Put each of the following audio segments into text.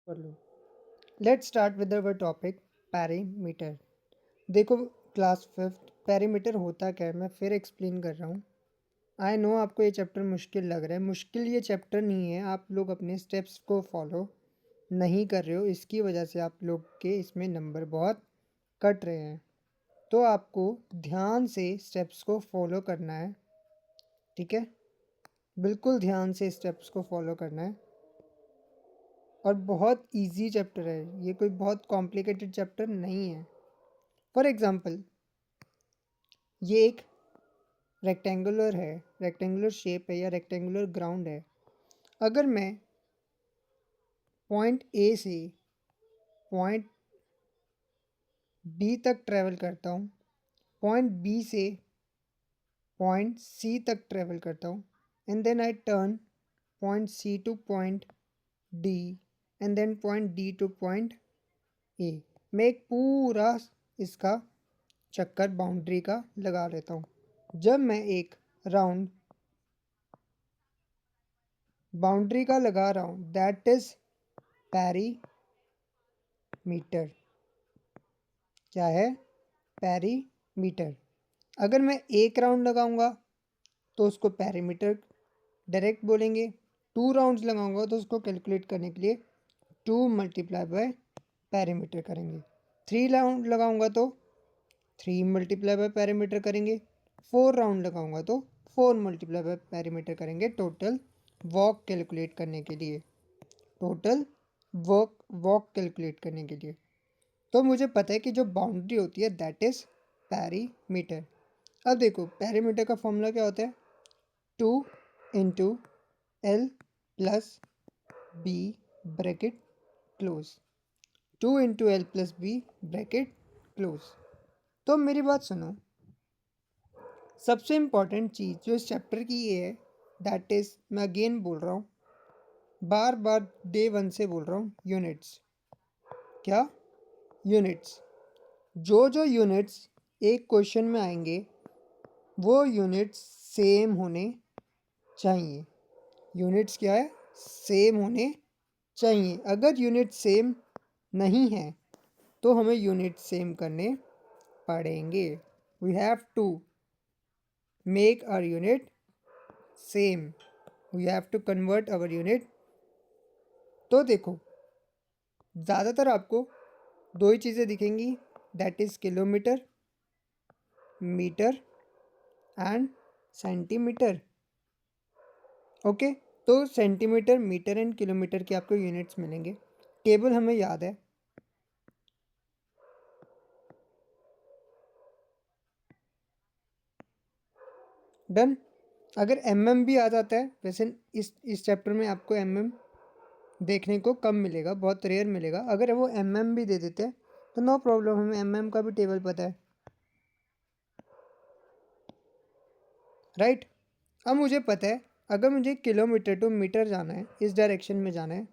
कर लो। Let's start with our topic perimeter. देखो क्लास फिफ्थ, पैरीमीटर होता क्या है मैं फिर एक्सप्लेन कर रहा हूँ। आई नो आपको ये चैप्टर मुश्किल लग रहा है, मुश्किल ये चैप्टर नहीं है, आप लोग अपने स्टेप्स को फॉलो नहीं कर रहे हो, इसकी वजह से आप लोग के इसमें नंबर बहुत कट रहे हैं। तो आपको ध्यान से स्टेप्स को फॉलो करना है, ठीक है? बिल्कुल ध्यान से स्टेप्स को फॉलो करना है। और बहुत इजी चैप्टर है ये, कोई बहुत कॉम्प्लिकेटेड चैप्टर नहीं है। फॉर एग्ज़ाम्पल, ये एक रेक्टेंगुलर शेप है या रेक्टेंगुलर ग्राउंड है। अगर मैं पॉइंट ए से पॉइंट बी तक ट्रैवल करता हूँ, पॉइंट बी से पॉइंट सी तक ट्रैवल करता हूँ, and then I turn point C to point D, and then point D to point A. मैं एक पूरा इसका चक्कर बाउंड्री का लगा लेता हूँ। जब मैं एक राउंड बाउंड्री का लगा रहा हूँ, दैट इज पैरीमीटर। क्या है? पैरीमीटर। अगर मैं एक राउंड लगाऊंगा तो उसको पैरीमीटर डायरेक्ट बोलेंगे। 2 राउंड्स लगाऊंगा तो उसको कैलकुलेट करने के लिए 2 मल्टीप्लाई बाय पैरीमीटर करेंगे। 3 राउंड लगाऊंगा तो 3 मल्टीप्लाई बाय पैरीमीटर करेंगे। 4 राउंड लगाऊंगा तो 4 मल्टीप्लाई बाय पैरीमीटर करेंगे, टोटल वॉक कैलकुलेट करने के लिए। टोटल वॉक कैलकुलेट करने के लिए। तो मुझे पता है कि जो बाउंड्री होती है दैट इज पैरीमीटर। अब देखो पैरीमीटर का फॉर्मूला क्या होता है? 2 into L plus B bracket close. 2 into L plus B bracket close. तो मेरी बात सुनो, सबसे इम्पॉर्टेंट चीज़ जो इस चैप्टर की ये है, दैट इज़, मैं अगेन बोल रहा हूँ, बार बार डे वन से बोल रहा हूँ, यूनिट्स। क्या? यूनिट्स। जो जो यूनिट्स एक क्वेश्चन में आएंगे वो यूनिट्स सेम होने चाहिए। यूनिट्स क्या है? सेम होने चाहिए। अगर यूनिट सेम नहीं है तो हमें यूनिट सेम करने पड़ेंगे। We have to make our unit same, we have to convert our unit. तो देखो ज़्यादातर आपको दो ही चीज़ें दिखेंगी, that is kilometre, metre and centimetre. Okay, तो सेंटीमीटर, मीटर एंड किलोमीटर के आपको यूनिट्स मिलेंगे। टेबल हमें याद है। डन। अगर एमएम भी आ जाता है, वैसे इस चैप्टर में आपको एमएम देखने को कम मिलेगा, बहुत रेयर मिलेगा। अगर वो एमएम भी दे देते हैं तो नो प्रॉब्लम, हमें एमएम का भी टेबल पता है, राइट? अब मुझे पता है अगर मुझे किलोमीटर टू मीटर जाना है, इस डायरेक्शन में जाना है,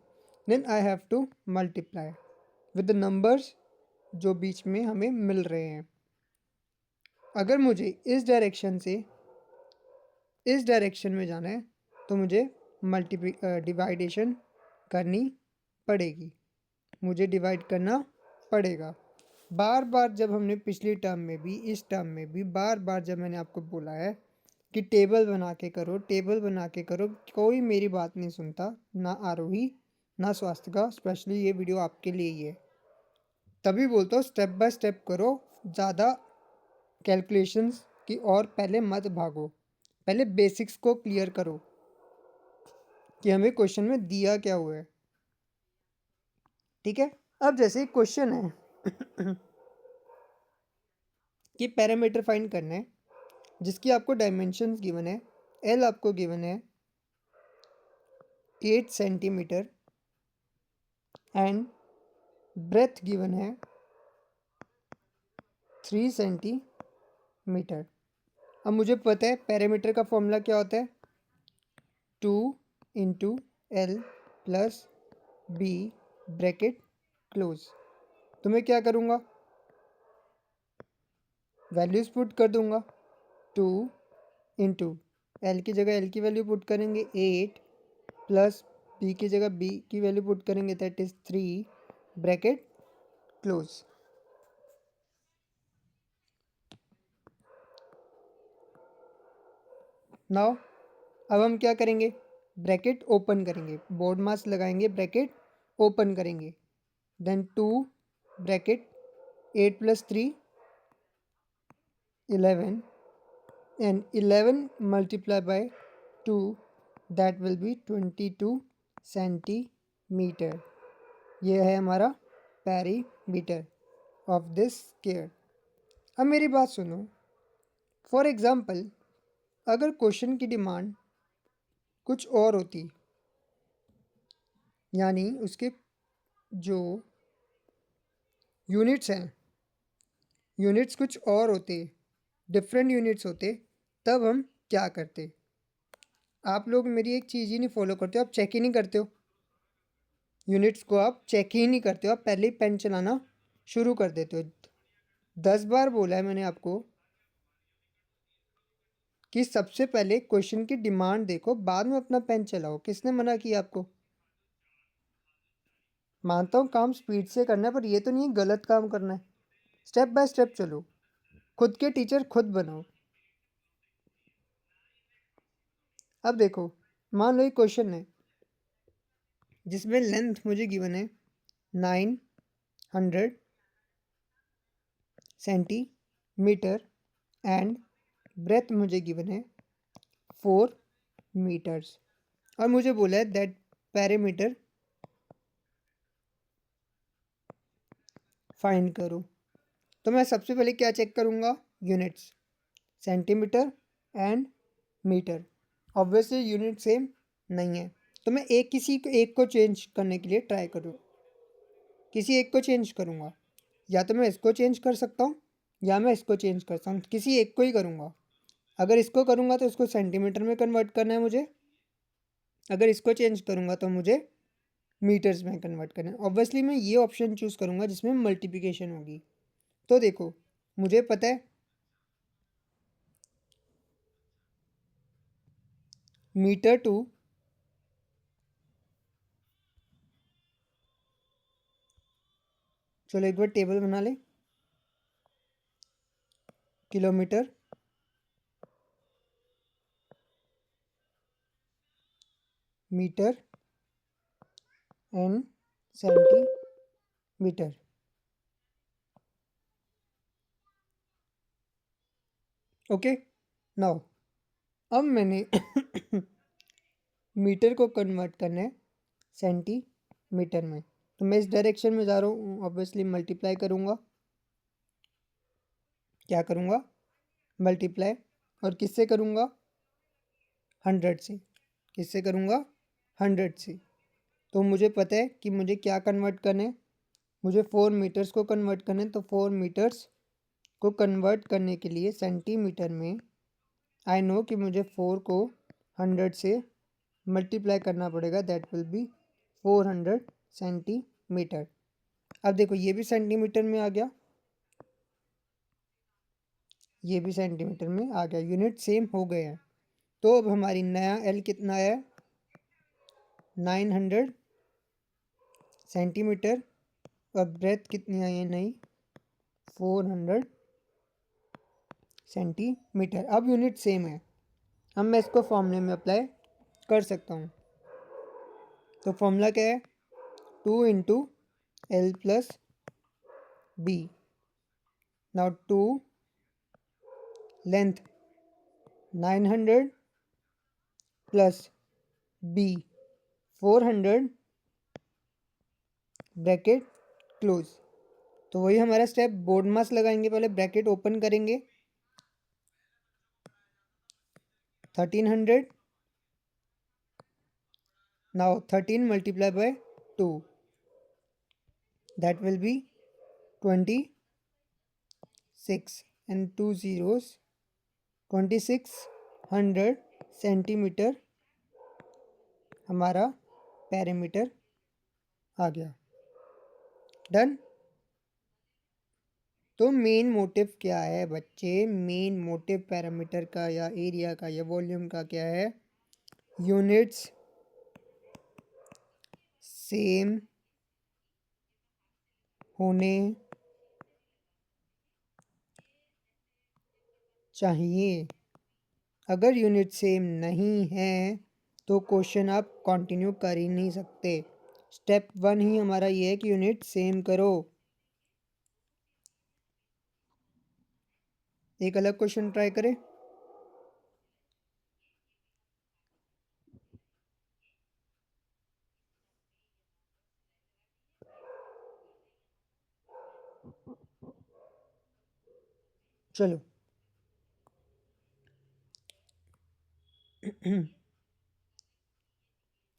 then I have to multiply with the numbers जो बीच में हमें मिल रहे हैं। अगर मुझे इस डायरेक्शन से इस डायरेक्शन में जाना है तो मुझे डिवाइडेशन करनी पड़ेगी, मुझे डिवाइड करना पड़ेगा। बार बार जब हमने पिछली टर्म में भी, इस टर्म में भी बार बार जब मैंने आपको बोला है कि टेबल बना के करो, टेबल बना के करो, कोई मेरी बात नहीं सुनता, ना आरोही ना स्वास्थ्य। स्पेशली ये वीडियो आपके लिए ही है, तभी बोलता हूँ स्टेप बाय स्टेप करो, ज़्यादा कैलकुलेशंस की और पहले मत भागो। पहले बेसिक्स को क्लियर करो कि हमें क्वेश्चन में दिया क्या हुआ है, ठीक है? अब जैसे क्वेश्चन है कि पैरामीटर फाइंड करना है जिसकी आपको डायमेंशंस गिवन है। एल आपको गिवन है 8 सेंटीमीटर एंड ब्रेथ गिवन है 3 सेंटीमीटर। अब मुझे पता है पैरामीटर का फॉर्मूला क्या होता है? 2 into L plus B bracket close. तो मैं क्या करूँगा? वैल्यूज़ पुट कर दूंगा। 2 इंटू एल की जगह एल की वैल्यू पुट करेंगे 8 प्लस बी की जगह बी की वैल्यू पुट करेंगे, that is 3 bracket close. Now अब हम क्या करेंगे, ब्रैकेट ओपन करेंगे, बोर्ड मास लगाएंगे, ब्रैकेट ओपन करेंगे, then 2 bracket 8 + 3 11 and 11 multiplied by 2, that will be 22 centimetre. ये है हमारा पेरीमीटर ऑफ दिस स्क्वायर। अब मेरी बात सुनो, फॉर एग्जांपल अगर क्वेश्चन की डिमांड कुछ और होती, यानी उसके जो यूनिट्स हैं, यूनिट्स कुछ और होते, डिफरेंट यूनिट्स होते, तब हम क्या करते? आप लोग मेरी एक चीज़ ही नहीं फॉलो करते हो, आप चेक ही नहीं करते हो, यूनिट्स को आप चेक ही नहीं करते हो, आप पहले ही पेन चलाना शुरू कर देते हो। 10 बार बोला है मैंने आपको कि सबसे पहले क्वेश्चन की डिमांड देखो, बाद में अपना पेन चलाओ। किसने मना किया आपको? मानता हूँ काम स्पीड से करना है, पर ये तो नहीं है गलत काम करना है। स्टेप बाय स्टेप चलो, खुद के टीचर खुद बनो। अब देखो, मान लो एक क्वेश्चन है जिसमें लेंथ मुझे गिवन है 900 सेंटीमीटर एंड ब्रेथ मुझे गिवन है 4 मीटर्स, और मुझे बोला है दैट पैरामीटर फाइंड करो। तो मैं सबसे पहले क्या चेक करूँगा? Units, centimetre and metre. Obviously unit same नहीं है, तो मैं एक को चेंज करने के लिए ट्राई करूँ, किसी एक को चेंज करूँगा। या तो मैं इसको चेंज कर सकता हूँ या मैं इसको चेंज कर सकता हूँ, किसी एक को ही करूँगा। अगर इसको करूँगा तो इसको सेंटीमीटर में कन्वर्ट करना है मुझे, अगर इसको चेंज करूँगा तो मुझे मीटर्स में कन्वर्ट करना है। ऑब्वियसली मैं ये ऑप्शन चूज़ करूँगा जिसमें मल्टीप्लिकेशन होगी। तो देखो, मुझे पता है मीटर टू चलो एक बार टेबल बना ले, kilometre, metre and centimetre. Okay, now अब मैंने मीटर को कन्वर्ट करना है सेंटीमीटर में, तो मैं इस डायरेक्शन में जा रहा हूँ। ऑब्वियसली मल्टीप्लाई करूँगा, क्या करूँगा? मल्टीप्लाई, और किससे करूँगा? 100 से। किससे करूँगा? 100 से। तो मुझे पता है कि मुझे क्या कन्वर्ट करना है, मुझे 4 मीटर्स को कन्वर्ट करना है। तो 4 मीटर्स को कन्वर्ट करने के लिए सेंटीमीटर में आई नो कि मुझे 4 को 100 से मल्टीप्लाई करना पड़ेगा, दैट विल बी 400 सेंटीमीटर। अब देखो ये भी सेंटीमीटर में आ गया, ये भी सेंटीमीटर में आ गया, यूनिट सेम हो गए हैं। तो अब हमारी नया एल कितना है? 900 सेंटीमीटर, और ब्रेथ कितनी आई है नई? 400 सेंटीमीटर। अब यूनिट सेम है, अब मैं इसको फॉर्मूले में अप्लाई कर सकता हूँ। तो फॉर्मूला क्या है? 2 into L plus B. Now 2 length 900 plus B 400 bracket close. तो वही हमारा स्टेप, बोर्ड मास लगाएंगे, पहले ब्रैकेट ओपन करेंगे 1300, now 13 multiply by 2, that will be 26 and 2 zeros 2600 centimetre हमारा पैरामीटर आ गया। डन। तो मेन मोटिव क्या है बच्चे? मेन मोटिव पैरामीटर का या एरिया का या वॉल्यूम का क्या है? यूनिट्स सेम होने चाहिए। अगर यूनिट सेम नहीं है तो क्वेश्चन आप कंटिन्यू कर ही नहीं सकते। स्टेप 1 ही हमारा ये है कि यूनिट सेम करो। एक अलग क्वेश्चन ट्राई करें। चलो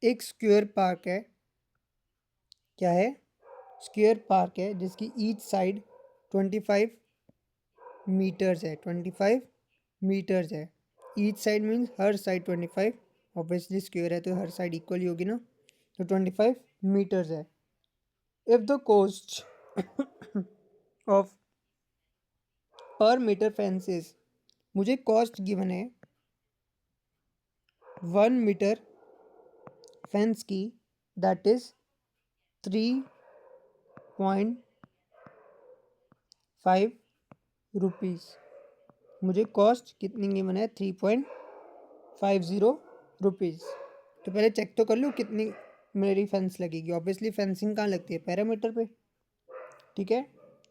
एक स्क्वायर पार्क है। क्या है? स्क्वायर पार्क है जिसकी ईच साइड 25 मीटर्स है। 25 मीटर्स है। ईच साइड मीन्स हर साइड 25। ऑब्वियसली स्क्वायर है तो हर साइड इक्वल ही होगी ना। तो 25 मीटर्स है। इफ द कोस्ट ऑफ पर मीटर फेंसेस, मुझे कॉस्ट गिवन है 1 मीटर फेंस की, दैट इज 3.5 रुपीज़। मुझे कॉस्ट कितनी गिवन है? 3.50 रुपीज़। तो पहले चेक तो कर लूँ कितनी मेरी फेंस लगेगी। ऑब्वियसली फेंसिंग कहाँ लगती है? पैरामीटर पे। ठीक है,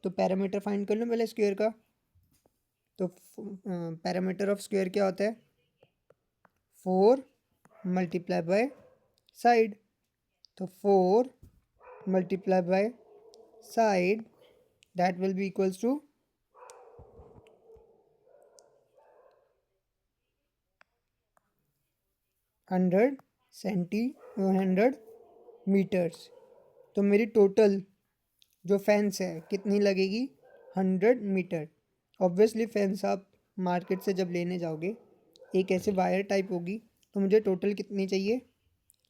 तो पैरामीटर फाइंड कर लूँ पहले स्क्वायर का। तो पैरामीटर ऑफ स्क्वायर क्या होता है? 4 मल्टीप्लाई बाय साइड। तो 4 multiply by side, that will be equals to 100 metres. तो मेरी टोटल जो फेंस है कितनी लगेगी? 100 मीटर। ऑब्वियसली फेंस आप मार्केट से जब लेने जाओगे एक ऐसे वायर टाइप होगी, तो मुझे टोटल कितनी चाहिए?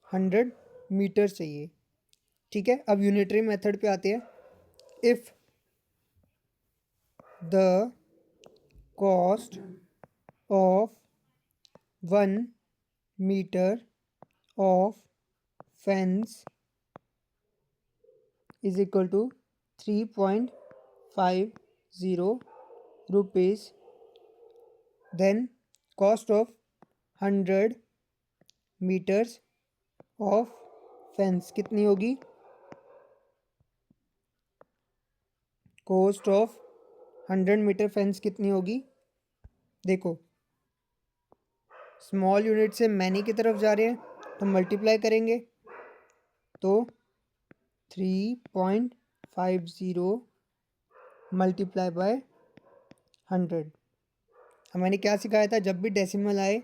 100 मीटर्स चाहिए। ठीक है, अब यूनिटरी मेथड पे आते हैं। If the cost of 1 metre of fence is equal to 3.50 rupees, then cost of 100 meters of fence कितनी होगी? कॉस्ट ऑफ 100 मीटर फेंस कितनी होगी? देखो, स्मॉल यूनिट से मैनी की तरफ जा रहे हैं तो मल्टीप्लाई करेंगे तो 3.50 मल्टीप्लाई बाय 100। मैंने क्या सिखाया था? जब भी डेसिमल आए,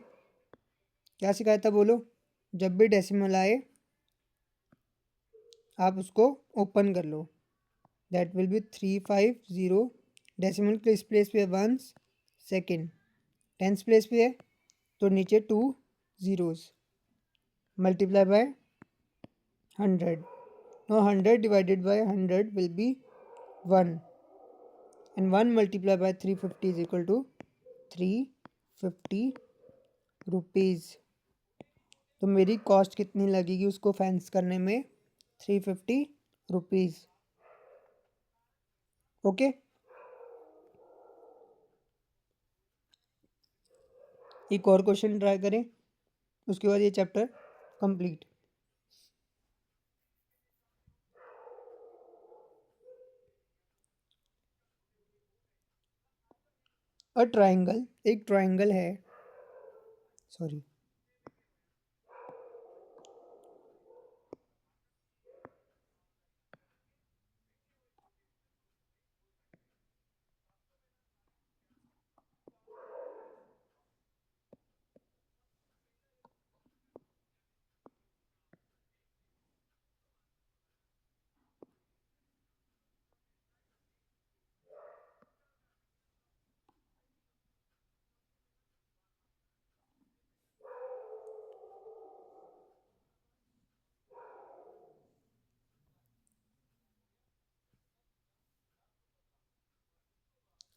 क्या सिखाया था बोलो? जब भी डेसिमल आए आप उसको ओपन कर लो। That will be 350। डेसिमल किस प्लेस पे है? वंस। सेकेंड टेंस प्लेस पे है तो नीचे 2 zeros multiply by 100। now 100 divided by 100 will be 1 and 1 multiplied by 350 is equal to 350 rupees. तो मेरी कॉस्ट कितनी लगेगी उसको फेंस करने में? 350 रुपीज़। ओके, एक और क्वेश्चन ट्राई करें, उसके बाद ये चैप्टर कंप्लीट। अ ट्राइंगल, एक ट्राइंगल है, सॉरी,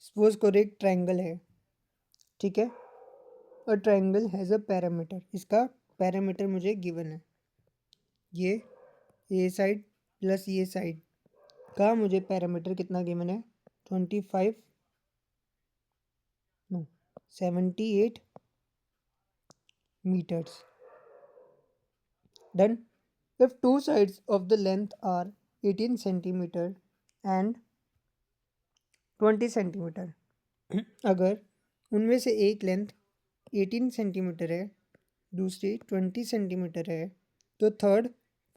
सपोज करो एक ट्राइंगल है। ठीक है, a triangle has a parameter. इसका पैरामीटर मुझे गिवन है, ये ए साइड प्लस ये साइड का मुझे पैरामीटर कितना गिवन है 25 no 78 meters. Then if two sides of the length are 18 centimeter and 20 centimeter अगर उनमें से एक लेंथ 18 सेंटीमीटर है दूसरी 20 सेंटीमीटर है तो थर्ड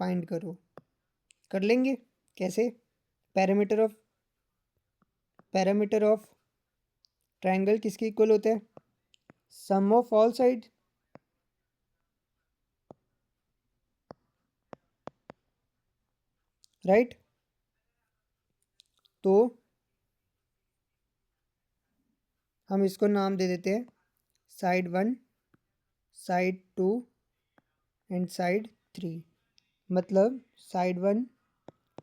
फाइंड करो। कर लेंगे कैसे? पैरामीटर ऑफ ट्रायंगल किसके इक्वल होता है? सम ऑफ ऑल साइड, राइट? तो हम इसको नाम दे देते हैं साइड 1, साइड 2 एंड साइड 3। मतलब side 1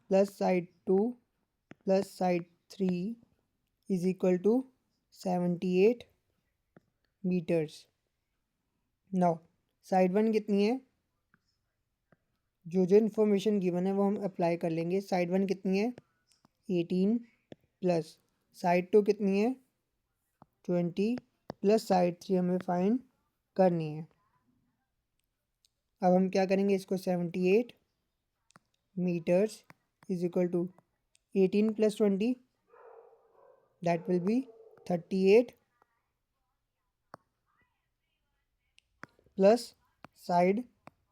plus side 2 plus side 3 is equal to 78 metres. Now side 1 कितनी है? जो इन्फॉर्मेशन गिवन है वो हम अप्लाई कर लेंगे। साइड 1 कितनी है? 18 प्लस साइड 2 कितनी है? 20 प्लस साइड 3 हमें फाइंड करनी है। अब हम क्या करेंगे, इसको 78 metres is equal to 18 plus 20 that will be 38 plus side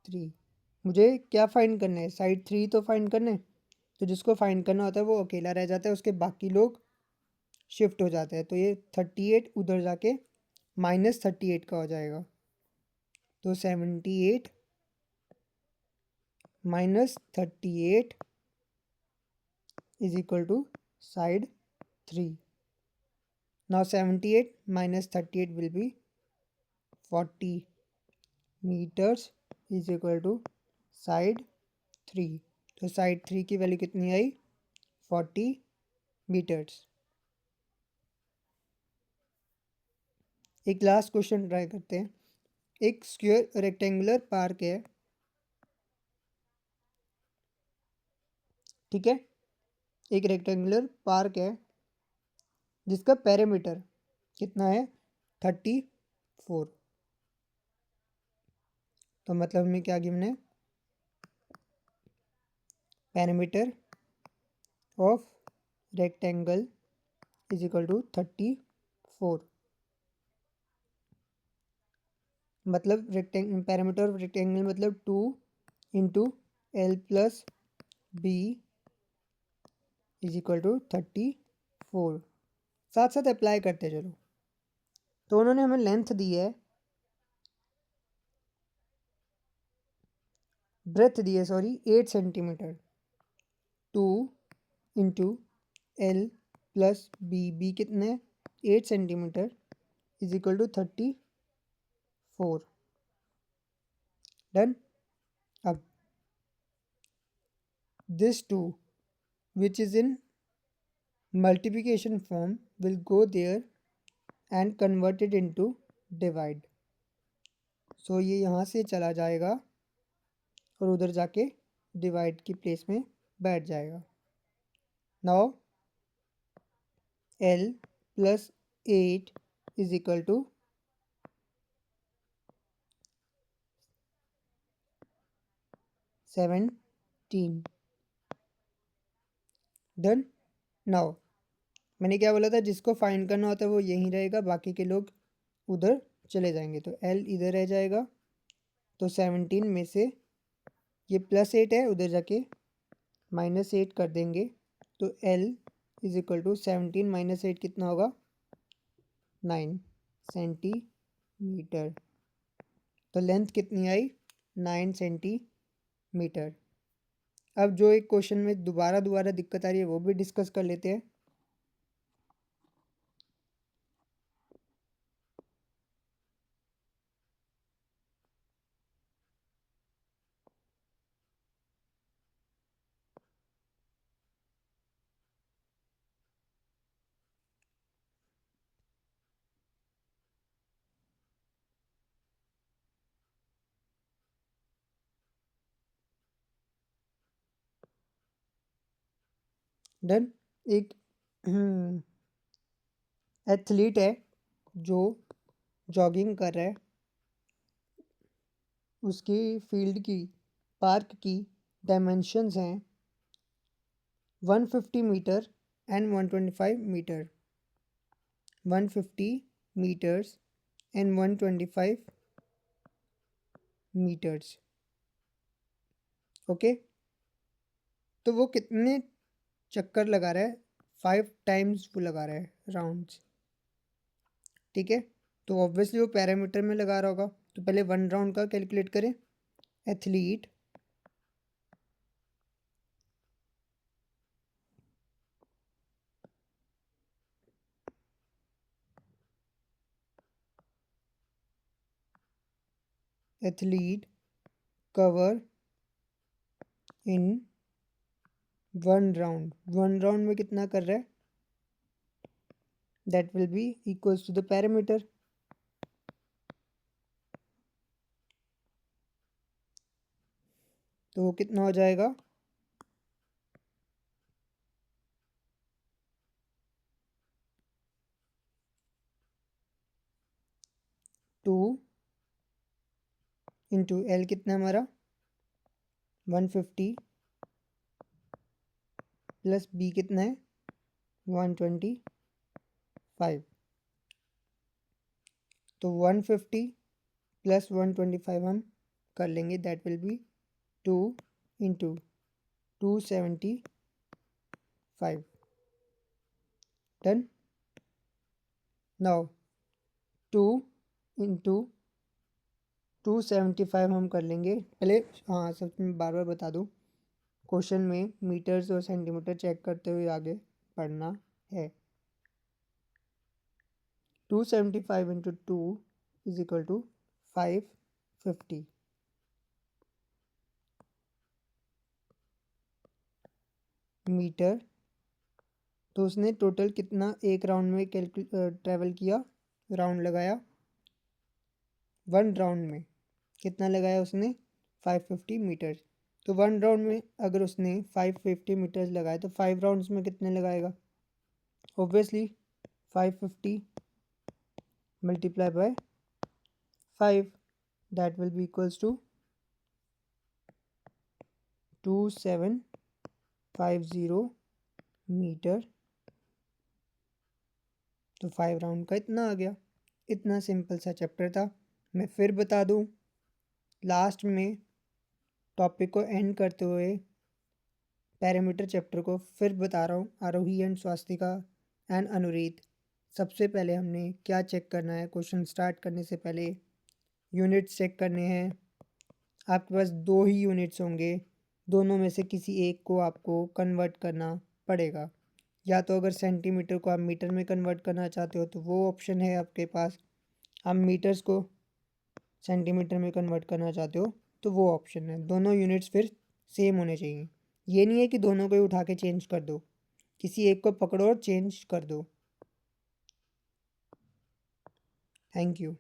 3। मुझे क्या फाइंड करना है? साइड 3 तो फाइंड करना है। तो जिसको फाइंड करना होता है वो अकेला रह जाता है, उसके बाकी लोग शिफ्ट हो जाते हैं। तो ये 38 उधर जाके -38 का हो जाएगा। तो 78 -38 is equal to side 3। Now 78 -38 will be 40 metres is equal to side 3। तो साइड 3 की वैल्यू कितनी आई? 40 मीटर्स। एक लास्ट क्वेश्चन ट्राई करते हैं। एक स्क्वायर रेक्टेंगुलर पार्क है, ठीक है? एक रेक्टेंगुलर पार्क है जिसका पेरीमीटर कितना है? 34। तो मतलब हमें क्या गिवन है? Perimeter of rectangle is equal to 34। मतलब पैरामीटर ऑफ रेक्टेंगल मतलब 2 into L plus B is equal to 34। साथ साथ अप्लाई करते चलो। तो उन्होंने हमें लेंथ दी है, ब्रेथ दी है sorry 8 centimetre. 2 into L plus B कितने? 8 centimetre is equal to 34। Done. अब this 2 which is in multiplication form will go there and convert it into divide। सो ये यहाँ से चला जाएगा और उधर जाके डिवाइड की प्लेस में बैठ जाएगा। Now L plus 8 is equal to 17। Done. Now मैंने क्या बोला था, जिसको फाइंड करना होता है वो यहीं रहेगा, बाकी के लोग उधर चले जाएंगे। तो L इधर रह जाएगा। तो 17 में से ये +8 है, उधर जाके -8 कर देंगे। तो L इज इक्वल टू 17 -8 कितना होगा? 9 सेंटीमीटर। तो लेंथ कितनी आई? 9 सेंटीमीटर। अब जो एक क्वेश्चन में दोबारा दिक्कत आ रही है वो भी डिस्कस कर लेते हैं। डन। एक एथलीट है जो जॉगिंग कर रहा है, उसकी फील्ड की पार्क की डायमेंशंस हैं 150 metre and 125 metre, 150 metres and 125 metres. Okay, तो वो कितने चक्कर लगा रहा है? 5 टाइम्स वो लगा रहा है राउंड्स। ठीक है, तो ऑब्वियसली वो पैरामीटर में लगा रहा होगा, तो पहले 1 राउंड का कैलकुलेट करें। Athlete athlete cover in 1 round, 1 round में कितना कर रहा है? That will be equals to the parameter. तो वो कितना हो जाएगा? 2 इंटू एल कितना हमारा 150 प्लस बी कितना है 125। तो 150 प्लस 125 हम कर लेंगे, that will B 2 into 275। Done. Now 2 into 275 हम कर लेंगे पहले। हाँ, सब मैं बार बार बता दूँ, क्वेश्चन में मीटर्स और सेंटीमीटर चेक करते हुए आगे पढ़ना है। 275 into 2 is equal to 550 metre. तो उसने टोटल कितना एक राउंड में ट्रैवल किया, राउंड लगाया 1 राउंड में कितना लगाया उसने 550 मीटर्स। तो 1 राउंड में अगर उसने 550 मीटर्स लगाए तो 5 राउंड्स में कितने लगाएगा? Obviously 550 multiply by 5, that will be equals to 2750 metre. तो 5 राउंड का इतना आ गया। इतना सिंपल सा चैप्टर था। मैं फिर बता दूं, लास्ट में टॉपिक को एंड करते हुए पैरामीटर चैप्टर को फिर बता रहा हूँ। आरोही एंड स्वास्तिका एंड अनुरीत, सबसे पहले हमने क्या चेक करना है? क्वेश्चन स्टार्ट करने से पहले यूनिट्स चेक करने हैं। आपके पास 2 ही यूनिट्स होंगे, दोनों में से किसी एक को आपको कन्वर्ट करना पड़ेगा। या तो अगर सेंटीमीटर को आप मीटर में कन्वर्ट करना चाहते हो तो वो ऑप्शन है आपके पास, आप मीटर्स को सेंटीमीटर में कन्वर्ट करना चाहते हो तो वो ऑप्शन है। दोनों यूनिट्स फिर सेम होने चाहिए। ये नहीं है कि दोनों को ही उठा के चेंज कर दो, किसी एक को पकड़ो और चेंज कर दो। Thank you.